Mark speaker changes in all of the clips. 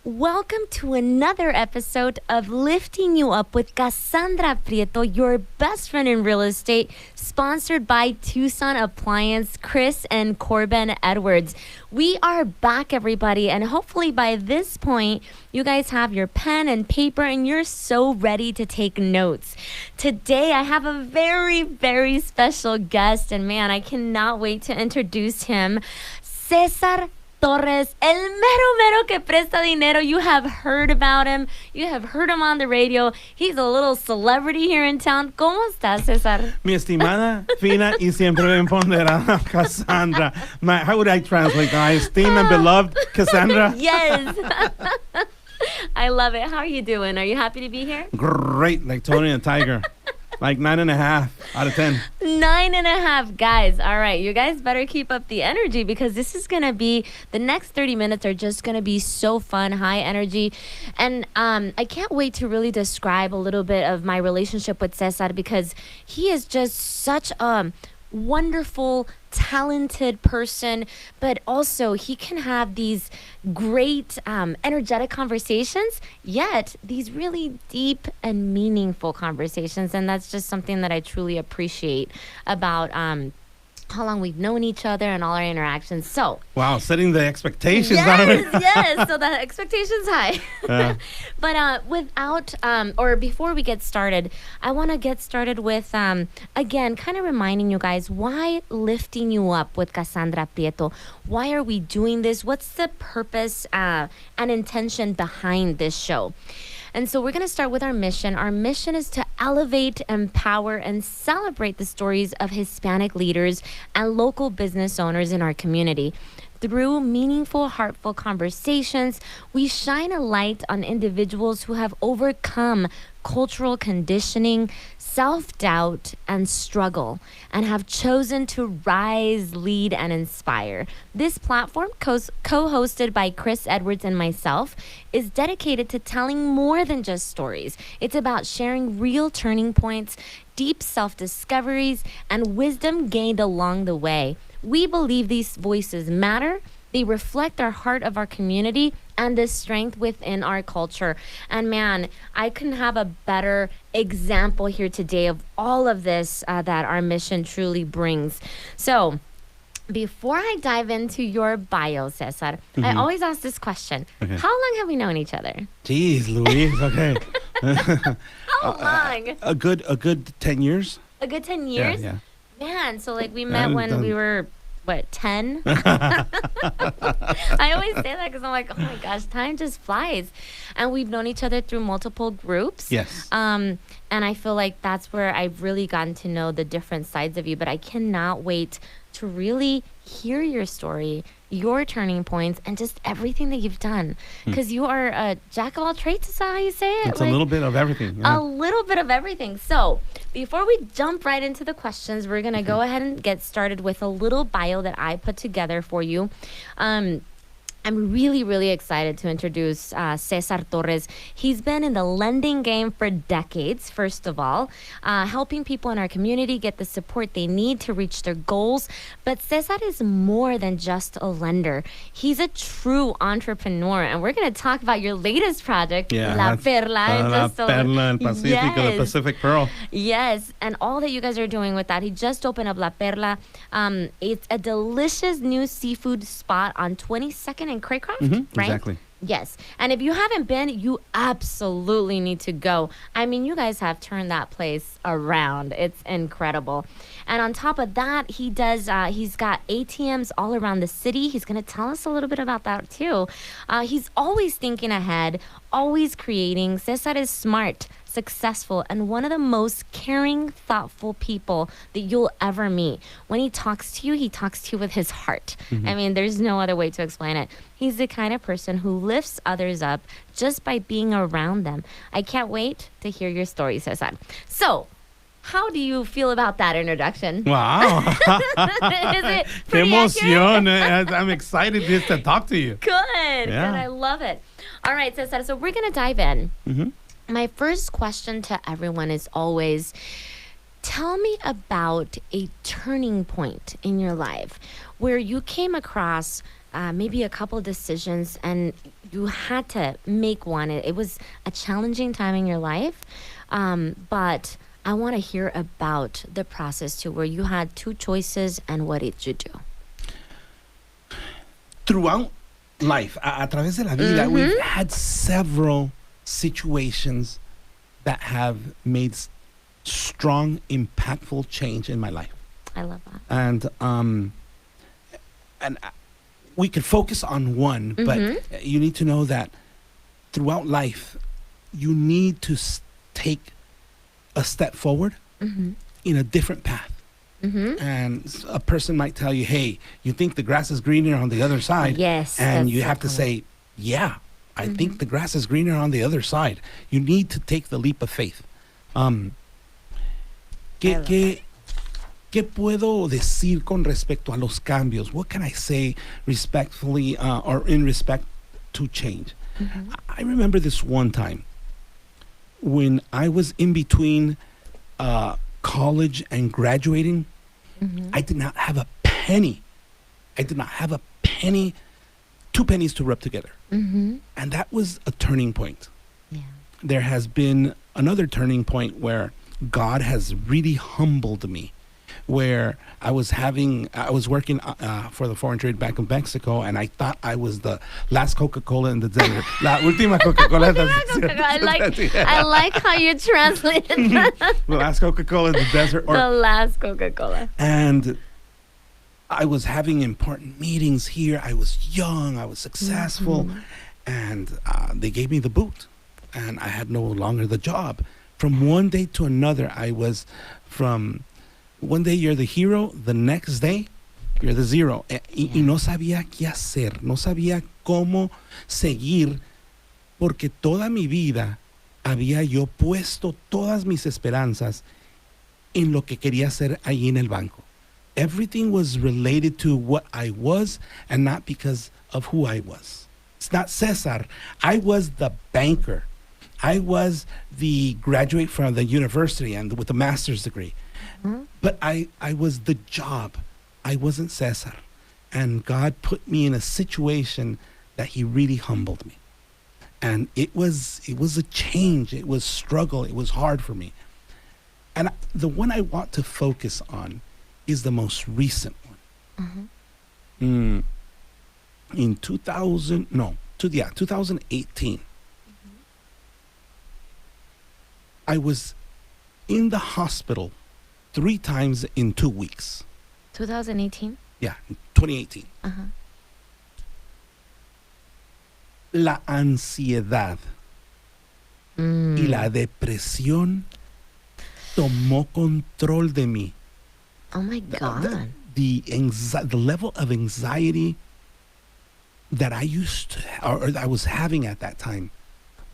Speaker 1: Welcome to another episode of Lifting You Up with Cassandra Prieto, your best friend in real estate, sponsored by Tucson Appliance, Chris and Corbin Edwards. We are back, everybody, and hopefully by this point, you guys have your pen and paper and you're so ready to take notes. Today, I have a very, very special guest, and man, I cannot wait to introduce him, Cesar Torres, el mero que presta dinero. You have heard about him. You have heard him on the radio. He's a little celebrity here in town. ¿Cómo estás, Cesar?
Speaker 2: Mi estimada, fina y siempre bien ponderada Cassandra. How would I translate that? Esteemed and beloved Cassandra?
Speaker 1: Yes. I love it. How are you doing? Are you happy to be here?
Speaker 2: Great, like Tony and Tiger. Like 9.5 out of 10.
Speaker 1: 9.5, guys. All right, you guys better keep up the energy because this is going to be, the next 30 minutes are just going to be so fun, high energy. And I can't wait to really describe a little bit of my relationship with Cesar because he is just such a wonderful, talented person, but also he can have these great energetic conversations, yet these really deep and meaningful conversations. And that's just something that I truly appreciate about how long we've known each other and all our interactions. So
Speaker 2: wow, setting the expectations.
Speaker 1: Yes, so the expectation's high. But before we get started, I want to get started with again kind of reminding you guys why Lifting You Up with Cassandra Prieto. Why are we doing this? What's the purpose and intention behind this show? And so we're going to start with our mission. Our mission is to elevate, empower, and celebrate the stories of Hispanic leaders and local business owners in our community. Through meaningful, heartful conversations, we shine a light on individuals who have overcome cultural conditioning, self-doubt, and struggle, and have chosen to rise, lead, and inspire. This platform, co-hosted by Chris Edwards and myself, is dedicated to telling more than just stories. It's about sharing real turning points, deep self-discoveries, and wisdom gained along the way. We believe these voices matter. They reflect our heart of our community and the strength within our culture. And man, I couldn't have a better example here today of all of this that our mission truly brings. So before I dive into your bio, Cesar, I always ask this question. Okay. How long have we known each other?
Speaker 2: Jeez, Louise. Okay.
Speaker 1: How long?
Speaker 2: A good 10 years.
Speaker 1: A good 10 years?
Speaker 2: Yeah.
Speaker 1: Man, so like we met when we were, 10? I always say that because I'm like, oh my gosh, time just flies. And we've known each other through multiple groups.
Speaker 2: Yes.
Speaker 1: And I feel like that's where I've really gotten to know the different sides of you. But I cannot wait to really hear your story, your turning points, and just everything that you've done. Because you are a jack of all trades, is that how you say it?
Speaker 2: It's like, a little bit of everything.
Speaker 1: Yeah. A little bit of everything. So before we jump right into the questions, we're going to go ahead and get started with a little bio that I put together for you. I'm really, really excited to introduce Cesar Torres. He's been in the lending game for decades, first of all, helping people in our community get the support they need to reach their goals. But Cesar is more than just a lender. He's a true entrepreneur. And we're going to talk about your latest project, La Perla.
Speaker 2: La Perla en Pacifico, the Pacific Pearl.
Speaker 1: Yes, and all that you guys are doing with that. He just opened up La Perla. It's a delicious new seafood spot on 22nd and Craycroft, right?
Speaker 2: Exactly.
Speaker 1: Yes. And if you haven't been, you absolutely need to go. I mean, you guys have turned that place around. It's incredible. And on top of that, he's got ATMs all around the city. He's going to tell us a little bit about that too. He's always thinking ahead, always creating. Cesar is smart, successful, and one of the most caring, thoughtful people that you'll ever meet. When he talks to you, he talks to you with his heart. I mean, there's no other way to explain it. He's the kind of person who lifts others up just by being around them. I can't wait to hear your story, Cesar. So, how do you feel about that introduction?
Speaker 2: Wow.
Speaker 1: Is it pretty
Speaker 2: emoción.
Speaker 1: accurate?
Speaker 2: I'm excited just to talk to you.
Speaker 1: Good. Good. I love it. All right, Cesar. So we're going to dive in. My first question to everyone is always, tell me about a turning point in your life where you came across maybe a couple decisions, and you had to make one. It was a challenging time in your life, but I want to hear about the process too, where you had two choices, and what did you do?
Speaker 2: Throughout life, a través de la vida, we've had several situations that have made strong, impactful change in my life.
Speaker 1: I love that.
Speaker 2: And we could focus on one, but you need to know that throughout life, you need to take a step forward in a different path. And a person might tell you, hey, you think the grass is greener on the other side.
Speaker 1: Yes.
Speaker 2: And you have to say, yeah, I think the grass is greener on the other side. You need to take the leap of faith. ¿Qué puedo decir con respecto a los cambios? What can I say respectfully or in respect to change? I remember this one time when I was in between college and graduating. I did not have a penny. I did not have a penny, 2 pennies to rub together. And that was a turning point.
Speaker 1: Yeah.
Speaker 2: There has been another turning point where God has really humbled me, where I was working for the Foreign Trade Bank of Mexico, and I thought I was the last Coca-Cola in the desert. La última Coca-Cola.
Speaker 1: I like how you translated that.
Speaker 2: The last Coca-Cola in the desert.
Speaker 1: The last Coca-Cola.
Speaker 2: And I was having important meetings here. I was young. I was successful. And they gave me the boot. And I had no longer the job. From one day to another, I was from... One day you're the hero, the next day you're the zero. Y no sabía qué hacer, no sabía cómo seguir, porque toda mi vida había yo puesto todas mis esperanzas en lo que quería hacer allí en el banco. Everything was related to what I was and not because of who I was. It's not Cesar. I was the banker. I was the graduate from the university and with a master's degree. But I was the job. I wasn't Cesar. And God put me in a situation that he really humbled me. And it was a change. It was struggle. It was hard for me. And the one I want to focus on is the most recent one. In 2018, I was in the hospital 3 times in 2 weeks.
Speaker 1: 2018?
Speaker 2: Yeah, 2018. La ansiedad y la depresión tomó control de mí.
Speaker 1: Oh my God.
Speaker 2: The level of anxiety that I used to, or I was having at that time,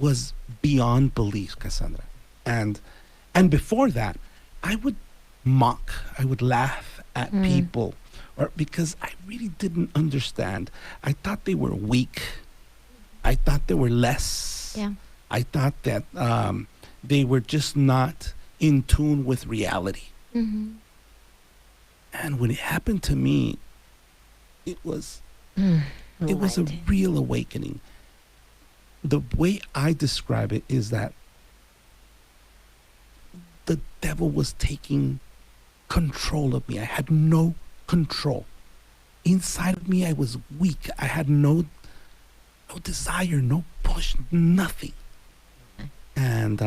Speaker 2: was beyond belief, Cassandra. And before that, I would mock, I would laugh at people, or because I really didn't understand. I thought they were weak. I thought they were less.
Speaker 1: Yeah.
Speaker 2: I thought that they were just not in tune with reality. And when it happened to me, it was a real awakening. The way I describe it is that the devil was taking control of me. I had no control. Inside of me, I was weak. I had no desire, no push, nothing. And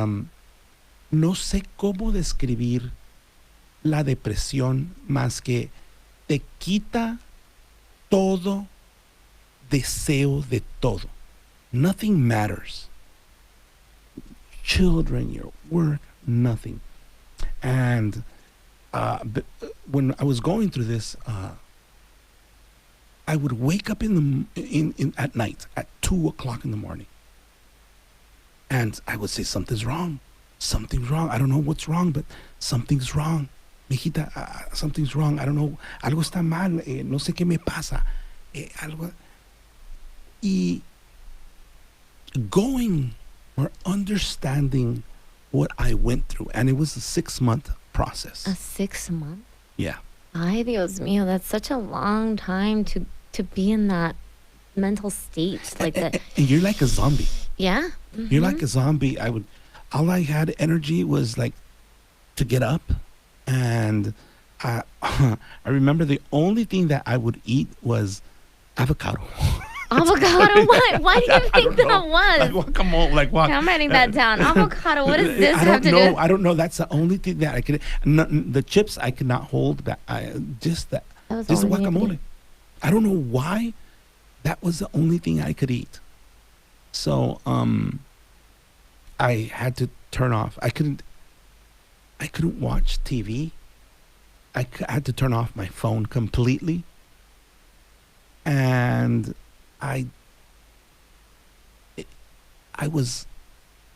Speaker 2: no sé cómo describir la depresión más que te quita todo deseo de todo. Nothing matters. Children, your work, nothing. And when I was going through this, I would wake up at night at 2:00 in the morning, and I would say, something's wrong. Something's wrong. I don't know what's wrong, but something's wrong. Mijita, something's wrong. I don't know. Algo está mal. No sé qué me pasa. Algo. Y going or understanding what I went through, and it was a 6-month process.
Speaker 1: A 6 month?
Speaker 2: Yeah.
Speaker 1: Ay, Dios mío, that's such a long time to be in that mental state, like the
Speaker 2: And you're like a zombie.
Speaker 1: yeah.
Speaker 2: You're like a zombie. All I had energy was like to get up, and I, I remember the only thing that I would eat was avocado.
Speaker 1: Avocado. Why do you think that
Speaker 2: Like
Speaker 1: was?
Speaker 2: guacamole, like what?
Speaker 1: I'm writing that down. Avocado. What does this
Speaker 2: I
Speaker 1: have
Speaker 2: don't
Speaker 1: to
Speaker 2: know.
Speaker 1: do?
Speaker 2: I don't know. That's the only thing that I could. The chips I could not hold. But just
Speaker 1: That was
Speaker 2: just
Speaker 1: the only thing you
Speaker 2: guacamole. I don't know why. That was the only thing I could eat. So I had to turn off. I couldn't watch TV. I had to turn off my phone completely. And I was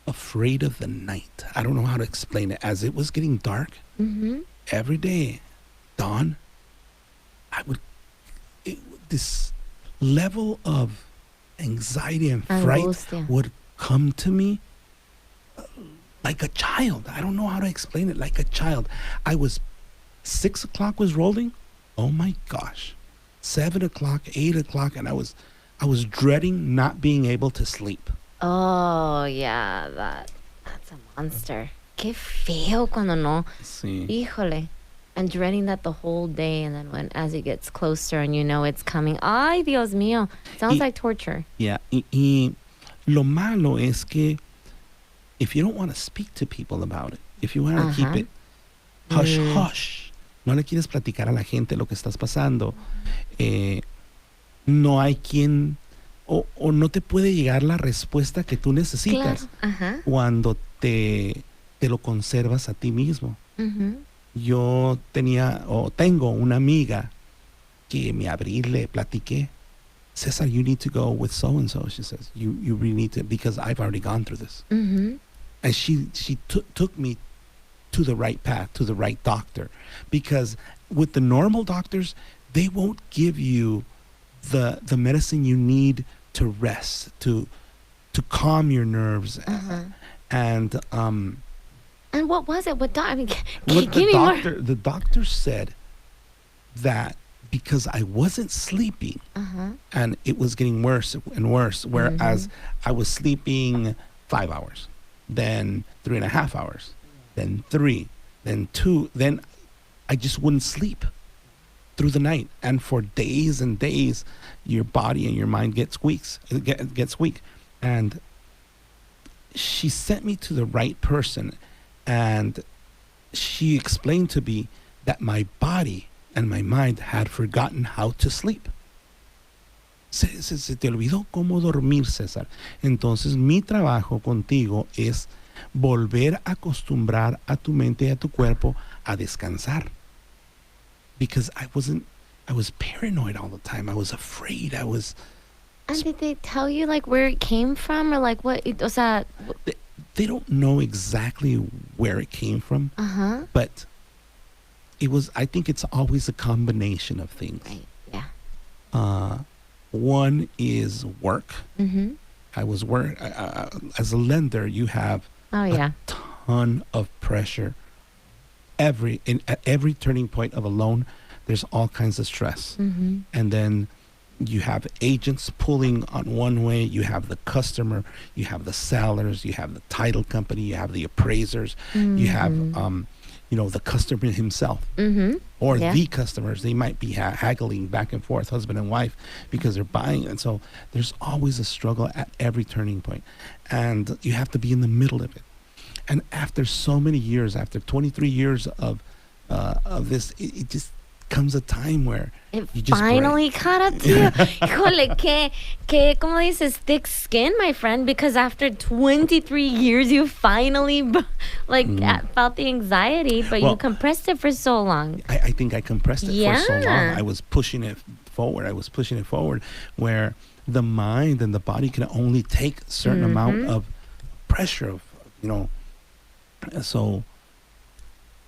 Speaker 2: afraid of the night. I don't know how to explain it. As it was getting dark,
Speaker 1: Mm-hmm.
Speaker 2: every day, dawn, this level of anxiety and fright
Speaker 1: Angustia.
Speaker 2: would come to me like a child. I don't know how to explain it. Like a child. 6 o'clock was rolling. Oh my gosh. 7 o'clock, 8 o'clock, and I was dreading not being able to sleep.
Speaker 1: Oh, yeah, that's a monster. Qué feo cuando no.
Speaker 2: Sí.
Speaker 1: Híjole. And dreading that the whole day, and then as it gets closer and you know it's coming. Ay, Dios mío. Sounds
Speaker 2: Y-
Speaker 1: like torture.
Speaker 2: Yeah. Y lo malo es que if you don't want to speak to people about it, if you want to keep
Speaker 1: Ajá.
Speaker 2: it hush, hush, no le quieres platicar a la gente lo que estás pasando, no hay quien o no te puede llegar la respuesta que tú necesitas
Speaker 1: Claro. Ajá.
Speaker 2: cuando te lo conservas a ti mismo.
Speaker 1: Mhm.
Speaker 2: Yo tengo una amiga que me abrí, le platiqué. Cesar, you need to go with so and so. She says, you really need to, because I've already gone through this.
Speaker 1: Mhm.
Speaker 2: And she took me to the right path, to the right doctor, because with the normal doctors, they won't give you the medicine you need to rest, to calm your nerves, and
Speaker 1: And what was it? I mean,
Speaker 2: what
Speaker 1: give me more.
Speaker 2: the doctor said that because I wasn't sleeping, and it was getting worse and worse, whereas I was sleeping 5 hours, then 3.5 hours, then 3, then 2, then I just wouldn't sleep through the night, and for days and days your body and your mind gets weak. And she sent me to the right person, and she explained to me that my body and my mind had forgotten how to sleep. Se te olvidó cómo dormir, César. Entonces mi trabajo contigo es volver a acostumbrar a tu mente y a tu cuerpo a descansar. Because I was paranoid all the time. I was afraid.
Speaker 1: And did they tell you like where it came from or like what? O sea,
Speaker 2: They don't know exactly where it came from, but I think it's always a combination of things.
Speaker 1: right, yeah.
Speaker 2: One is work.
Speaker 1: Mm-hmm.
Speaker 2: I was as a lender, you have
Speaker 1: Oh yeah.
Speaker 2: ton of pressure. At every turning point of a loan, there's all kinds of stress.
Speaker 1: Mm-hmm.
Speaker 2: And then you have agents pulling on one way, you have the customer, you have the sellers, you have the title company, you have the appraisers, you have the customer himself, or
Speaker 1: Yeah.
Speaker 2: the customers. They might be haggling back and forth, husband and wife, because they're buying. And so there's always a struggle at every turning point, and you have to be in the middle of it. And after so many years, after 23 years of this, it just comes a time where
Speaker 1: It
Speaker 2: you just
Speaker 1: finally caught up to you. Híjole, que, como dices, thick skin, my friend, because after 23 years, you finally, felt the anxiety, but you
Speaker 2: Well,
Speaker 1: compressed it for so long.
Speaker 2: I think I compressed it for so long.
Speaker 1: Yeah.
Speaker 2: I was pushing it forward, where the mind and the body can only take a certain amount of pressure, So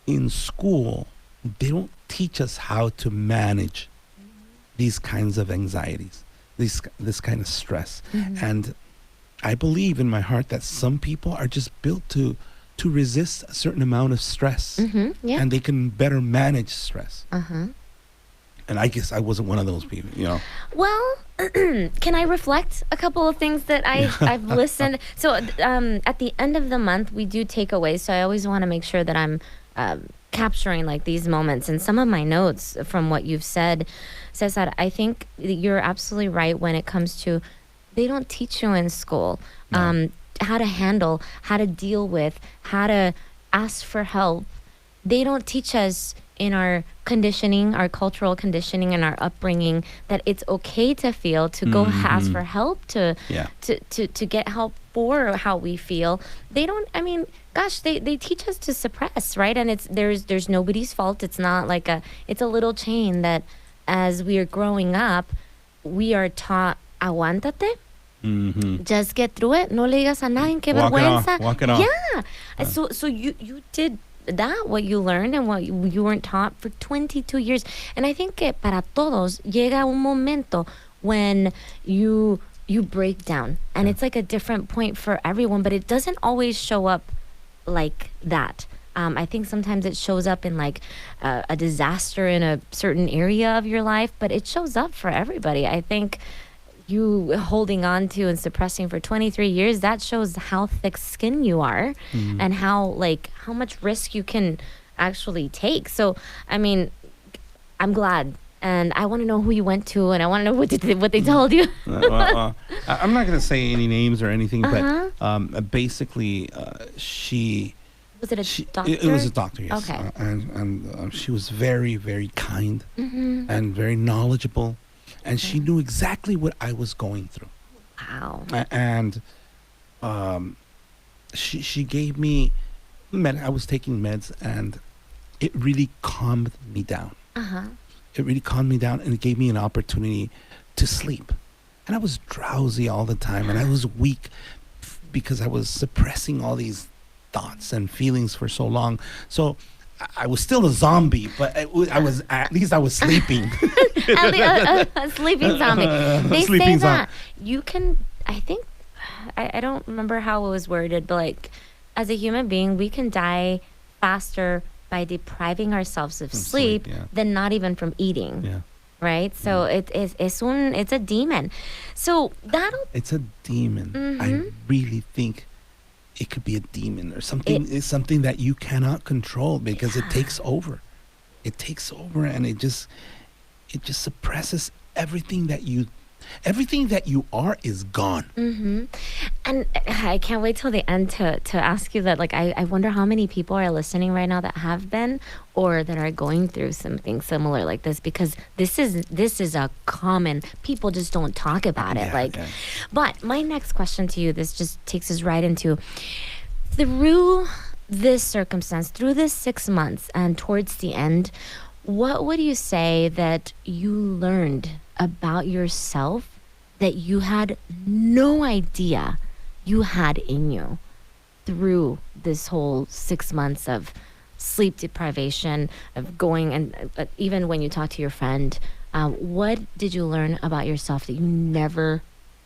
Speaker 2: in school, they don't teach us how to manage these kinds of anxieties, this kind of stress. And I believe in my heart that some people are just built to resist a certain amount of stress,
Speaker 1: Yeah.
Speaker 2: and they can better manage stress. And I guess I wasn't one of those people, you know.
Speaker 1: Well, can I reflect a couple of things that I've listened? So at the end of the month, we do takeaways. So I always want to make sure that I'm capturing like these moments. And some of my notes from what you've said, Cesar, I think you're absolutely right when it comes to they don't teach you in school how to handle, how to deal with, how to ask for help. They don't teach us in our conditioning, our cultural conditioning and our upbringing that it's okay to feel, to go ask for help, to get help for how we feel. They don't, I mean, gosh, they teach us to suppress, right? And there's nobody's fault. It's not like it's a little chain that as we are growing up, we are taught, aguántate. Just get through it. No le digas a nadie, qué vergüenza.
Speaker 2: Walk it off.
Speaker 1: Yeah. So you did that, what you learned and what you weren't taught for 22 years. And I think que para todos llega un momento when you break down. And it's like a different point for everyone, but it doesn't always show up like that. I think sometimes it shows up in like a disaster in a certain area of your life, but it shows up for everybody. I think you holding on to and suppressing for 23 years, that shows how thick skin you are and how much risk you can actually take. So, I mean, I'm glad. And I want to know who you went to, and I want to know what they told you.
Speaker 2: I'm not going to say any names or anything, but basically, she...
Speaker 1: Was it a doctor?
Speaker 2: It was a doctor, yes.
Speaker 1: Okay.
Speaker 2: And she was very, very kind and very knowledgeable. And she knew exactly what I was going through.
Speaker 1: Wow.
Speaker 2: And she gave me I was taking meds, and it really calmed me down. It really calmed me down, and it gave me an opportunity to sleep. And I was drowsy all the time, and I was weak because I was suppressing all these thoughts and feelings for so long. So I was still a zombie, but I was at least I was sleeping.
Speaker 1: At least a sleeping zombie. They say that you can. I think I don't remember how it was worded, but like as a human being, we can die faster by depriving ourselves of sleep than not even from eating.
Speaker 2: Yeah.
Speaker 1: Right. So it's a demon. So
Speaker 2: it's a demon. I really think it could be a demon or something. It's something that you cannot control because it takes over. It takes over, and it just suppresses everything that you are is gone.
Speaker 1: And I can't wait till the end to ask you that. Like, I wonder how many people are listening right now that have been or that are going through something similar like this, because this is a common, people just don't talk about it. But my next question to you, this just takes us right into through this circumstance, through this 6 months and towards the end, what would you say that you learned about yourself that you had no idea you had in you through this whole 6 months of sleep deprivation, of going and even when you talk to your friend, what did you learn about yourself that you never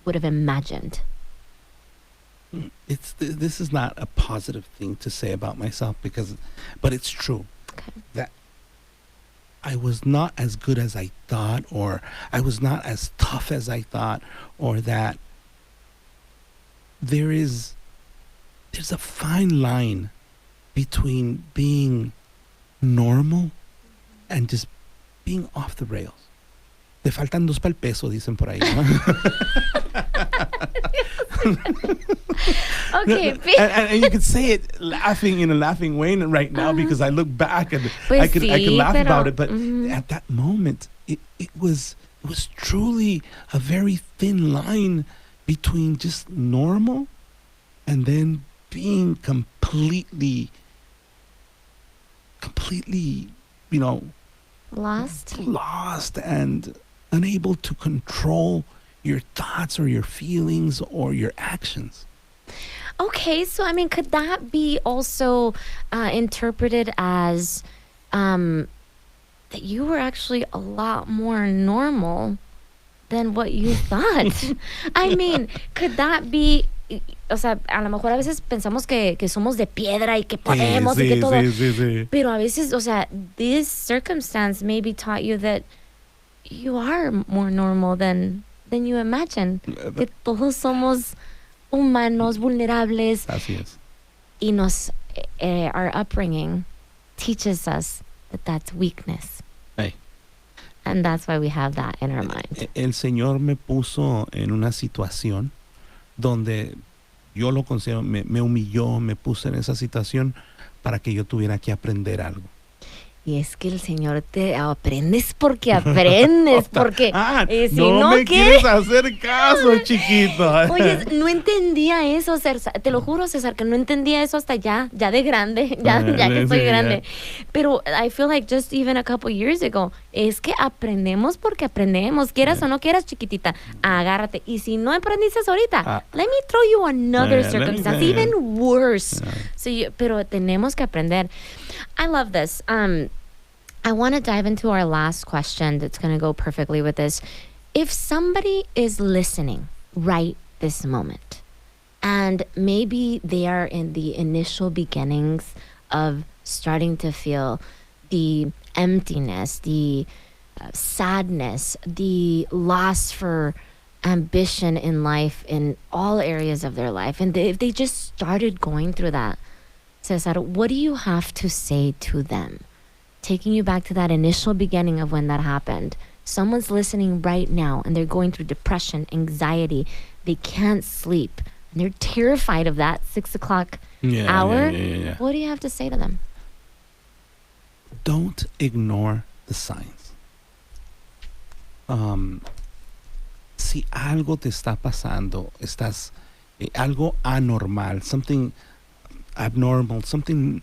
Speaker 1: would have imagined?
Speaker 2: This is not a positive thing to say about myself but it's true.
Speaker 1: Okay.
Speaker 2: That I was not as good as I thought, or I was not as tough as I thought, or that there's a fine line between being normal and just being off the rails. Te faltan dos pa'l peso, dicen por ahí, ¿no?
Speaker 1: Okay.
Speaker 2: And you could say it laughing in a laughing way right now because I look back and I could laugh about it. But at that moment, it was truly a very thin line between just normal and then being completely, lost and unable to control your thoughts or your feelings or your actions.
Speaker 1: Okay, so I mean, could that be also interpreted as that you were actually a lot more normal than what you thought? I mean, could that be? O sea, a lo mejor a veces pensamos que somos de piedra y que podemos y que todo.
Speaker 2: Sí.
Speaker 1: Pero a veces, o sea, this circumstance maybe taught you that you are more normal than you imagine. Que todos somos humanos, vulnerables.
Speaker 2: Así es.
Speaker 1: Y our upbringing teaches us that that's weakness.
Speaker 2: Hey.
Speaker 1: And that's why we have that in our mind.
Speaker 2: El Señor me puso en una situación donde yo lo considero, me humilló, me puso en esa situación para que yo tuviera que aprender algo.
Speaker 1: Y es que el Señor te aprendes porque aprendes, porque si
Speaker 2: no me quieres hacer caso, chiquito.
Speaker 1: Oye, no entendía eso, César, te lo juro, César, que no entendía eso hasta ya de grande, ya que soy grande. Pero I feel like just even a couple years ago, es que aprendemos porque aprendemos, quieras o no quieras, chiquitita, agárrate. Y si no aprendiste ahorita, let me throw you another circumstance, even worse. So pero tenemos que aprender. I love this. I want to dive into our last question that's going to go perfectly with this. If somebody is listening right this moment, and maybe they are in the initial beginnings of starting to feel the emptiness, the sadness, the loss for ambition in life in all areas of their life, and if they just started going through that, Cesar, what do you have to say to them? Taking you back to that initial beginning of when that happened. Someone's listening right now and they're going through depression, anxiety. They can't sleep. And they're terrified of that 6 o'clock hour.
Speaker 2: Yeah.
Speaker 1: What do you have to say to them?
Speaker 2: Don't ignore the signs. Si algo te está pasando, estás algo anormal, something abnormal, something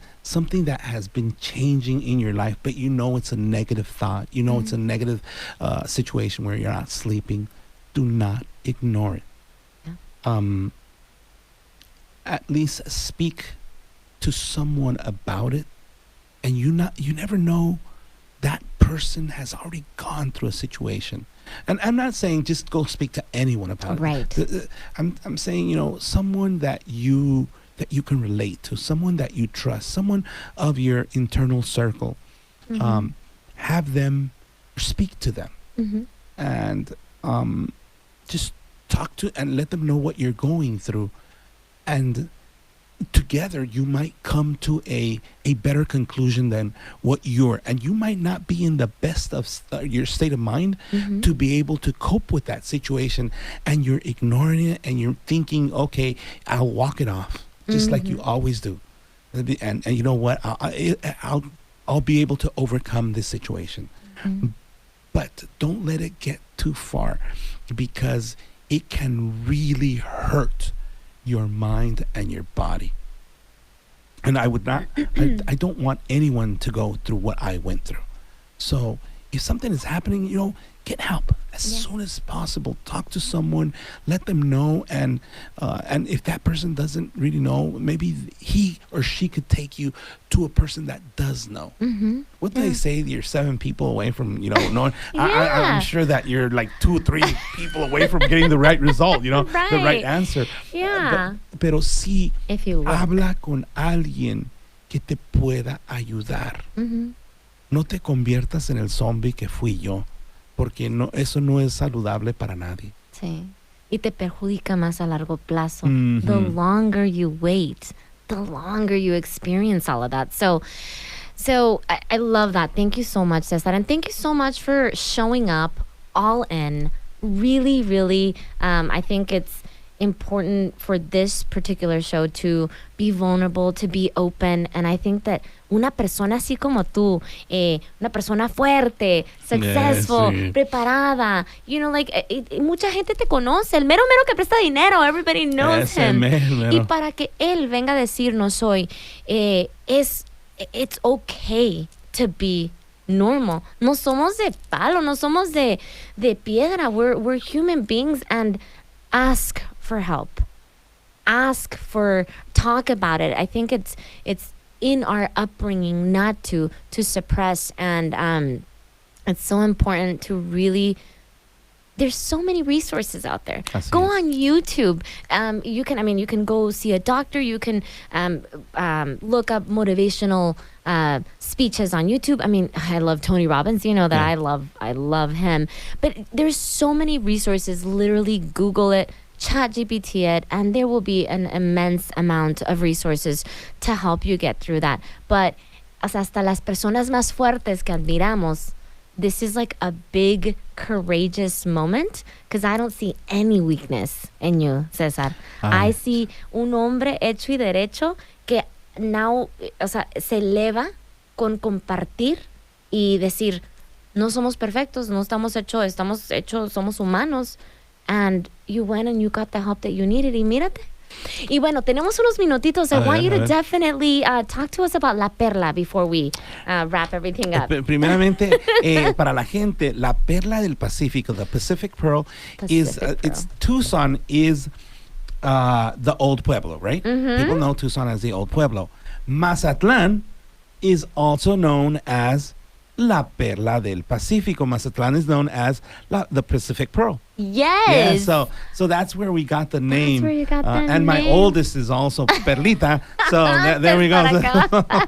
Speaker 2: that has been changing in your life, but you know it's a negative thought, you know it's a negative situation where you're not sleeping, do not ignore it. At least speak to someone about it, and you never know, that person has already gone through a situation. And I'm not saying just go speak to anyone about it. I'm saying, someone that you can relate to, someone that you trust, someone of your internal circle. Have them, speak to them, and just talk to and let them know what you're going through, and together you might come to a better conclusion than what and you might not be in the best of your state of mind to be able to cope with that situation, and you're ignoring it and you're thinking, okay, I'll walk it off. Just like you always do, and you know what? I'll be able to overcome this situation, but don't let it get too far, because it can really hurt your mind and your body. And I would not. I don't want anyone to go through what I went through. So if something is happening, get help as soon as possible. Talk to someone, let them know, and if that person doesn't really know, maybe he or she could take you to a person that does know. What do they say? You're 7 people away from knowing. I'm sure that you're like 2 or 3 people away from getting the right result. The right answer. Pero si habla con alguien que te pueda ayudar. No te conviertas en el zombie que fui yo, porque eso no es saludable para nadie.
Speaker 1: Sí. Y te perjudica más a largo plazo. The longer you wait, the longer you experience all of that. So I love that. Thank you so much, Cesar. And thank you so much for showing up all in. Really, really, I think it's important for this particular show to be vulnerable, to be open, and I think that una persona así como tú, una persona fuerte, successful, preparada, mucha gente te conoce, el mero que presta dinero, everybody knows him. Y para que él venga a decirnos hoy, it's okay to be normal. No somos de palo, no somos de piedra. We're human beings, and ask for help. Talk about it. I think it's in our upbringing not to suppress, and it's so important to really there's so many resources out there.
Speaker 2: Así
Speaker 1: Go
Speaker 2: es.
Speaker 1: on YouTube. You can go see a doctor. You can look up motivational speeches on YouTube. I mean, I love Tony Robbins. You know that
Speaker 2: Yeah.
Speaker 1: I love him. But there's so many resources. Literally Google it, ChatGPT it, and there will be an immense amount of resources to help you get through that. But o sea, hasta las personas más fuertes que admiramos, this is like a big, courageous moment because I don't see any weakness in you, Cesar. I see un hombre hecho y derecho que now, o sea, se eleva con compartir y decir, no somos perfectos, no estamos hechos, somos humanos. And you went and you got the help that you needed. Y mírate. Y bueno, tenemos unos minutitos. I want you to definitely talk to us about La Perla before we wrap everything up.
Speaker 2: Primeramente, para la gente, la Perla del Pacífico, the Pacific Pearl, it's Tucson is the old pueblo, right? People know Tucson as the old pueblo. Mazatlan is also known as La Perla del Pacífico. Mazatlan is known as the Pacific Pearl.
Speaker 1: Yes.
Speaker 2: Yeah, so that's where we got the name.
Speaker 1: That's where you got the
Speaker 2: and my
Speaker 1: name.
Speaker 2: oldest is also Perlita. So there we go.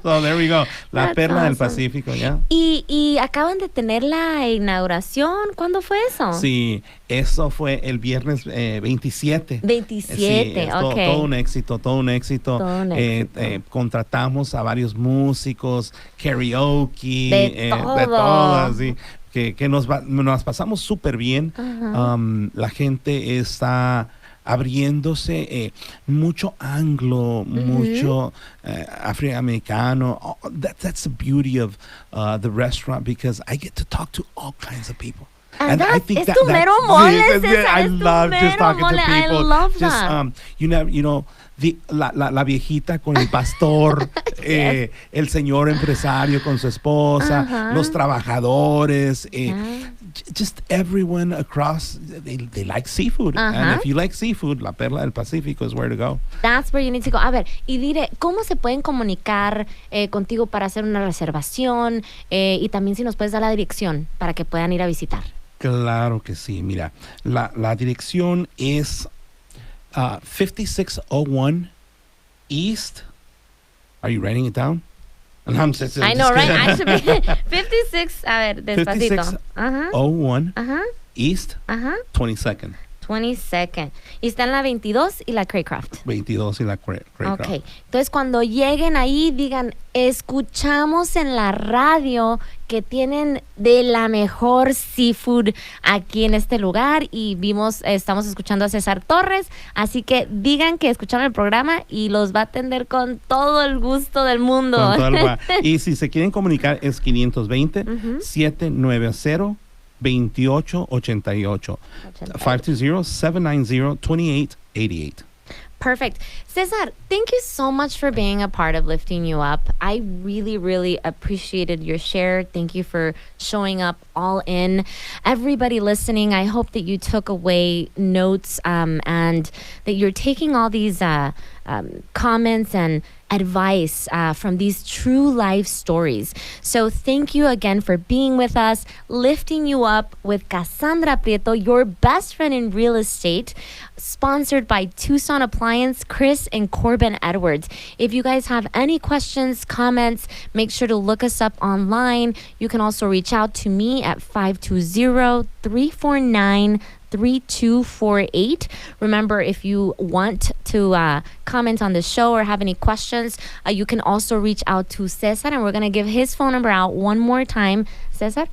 Speaker 2: So there we go. La
Speaker 1: That's
Speaker 2: Perla del
Speaker 1: awesome.
Speaker 2: Pacífico, yeah.
Speaker 1: Y acaban de tener la inauguración. ¿Cuándo fue eso?
Speaker 2: Sí, eso fue el viernes 27.
Speaker 1: 27,
Speaker 2: Sí, es
Speaker 1: ok.
Speaker 2: todo un éxito, todo un éxito.
Speaker 1: Todo un éxito.
Speaker 2: Contratamos a varios músicos, karaoke,
Speaker 1: De
Speaker 2: de
Speaker 1: todo.
Speaker 2: todas, sí, que nos pasamos súper bien. La gente está abriéndose, mucho anglo, mucho afroamericano. Oh, that's the beauty of the restaurant because I get to talk to all kinds of people.
Speaker 1: And
Speaker 2: I
Speaker 1: that's-
Speaker 2: think
Speaker 1: es
Speaker 2: that,
Speaker 1: tu mero mole, Cesar,
Speaker 2: I
Speaker 1: es tu
Speaker 2: love just
Speaker 1: mero
Speaker 2: talking
Speaker 1: mole.
Speaker 2: to
Speaker 1: I
Speaker 2: people.
Speaker 1: love
Speaker 2: just,
Speaker 1: that.
Speaker 2: you know, la viejita con el pastor, el señor empresario con su esposa,
Speaker 1: Ajá.
Speaker 2: los trabajadores,
Speaker 1: Ah.
Speaker 2: just everyone across, they like seafood.
Speaker 1: Ajá.
Speaker 2: And if you like seafood, La Perla del Pacífico is where to go.
Speaker 1: That's where you need to go. A ver, y dire, ¿cómo se pueden comunicar contigo para hacer una reservación? Y también si nos puedes dar la dirección para que puedan ir a visitar.
Speaker 2: Claro que sí. Mira, la dirección es 5601 East. Are you writing it down? No, I'm just
Speaker 1: I know,
Speaker 2: just
Speaker 1: right?
Speaker 2: kidding.
Speaker 1: I should be 56. A ver, despacito.
Speaker 2: 5601
Speaker 1: Ajá,
Speaker 2: East
Speaker 1: ajá.
Speaker 2: 22nd.
Speaker 1: 22nd. Y está en la 22 y la Craycraft.
Speaker 2: 22 y la Craycraft.
Speaker 1: Ok. Entonces, cuando lleguen ahí, digan, escuchamos en la radio que tienen de la mejor seafood aquí en este lugar y estamos escuchando a César Torres, así que digan que escucharon el programa y los va a atender con todo el gusto del mundo.
Speaker 2: Con todo el y si se quieren comunicar es 520 790 2888 520-790-2888.
Speaker 1: Perfect. Cesar, thank you so much for being a part of Lifting You Up. I really, really appreciated your share. Thank you for showing up all in. Everybody listening, I hope that you took away notes and that you're taking all these comments and advice from these true life stories. So thank you again for being with us, Lifting You Up with Cassandra Prieto, your best friend in real estate, sponsored by Tucson Appliance, Chris and Corbin Edwards. If you guys have any questions, comments, make sure to look us up online. You can also reach out to me at 520-349-3248. Remember, if you want to comment on the show or have any questions, you can also reach out to Cesar, and we're going to give his phone number out one more time. Cesar?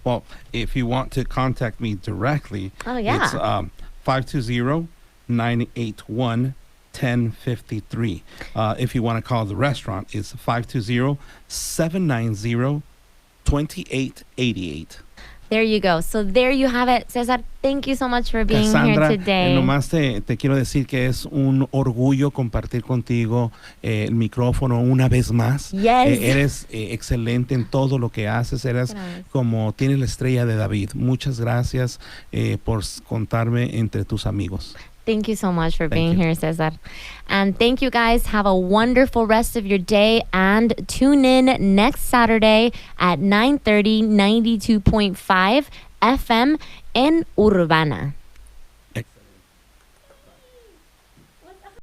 Speaker 2: Well, if you want to contact me directly,
Speaker 1: Oh, yeah.
Speaker 2: it's 520-981-1053. If you want to call the restaurant, it's 520-790-2888.
Speaker 1: There you go. So there you have it. Cesar, thank you so much for being
Speaker 2: Cassandra,
Speaker 1: here today.
Speaker 2: nomás te quiero decir que es un orgullo compartir contigo el micrófono una vez más.
Speaker 1: Yes.
Speaker 2: Eres excelente en todo lo que haces. Eres
Speaker 1: Gracias.
Speaker 2: como tienes la estrella de David. Muchas gracias por contarme entre tus amigos.
Speaker 1: Thank you so much for
Speaker 2: Thank
Speaker 1: being
Speaker 2: you.
Speaker 1: here, Cesar. And thank you guys. Have a wonderful rest of your day and tune in next Saturday at 9:30, 92.5 FM en Urbana.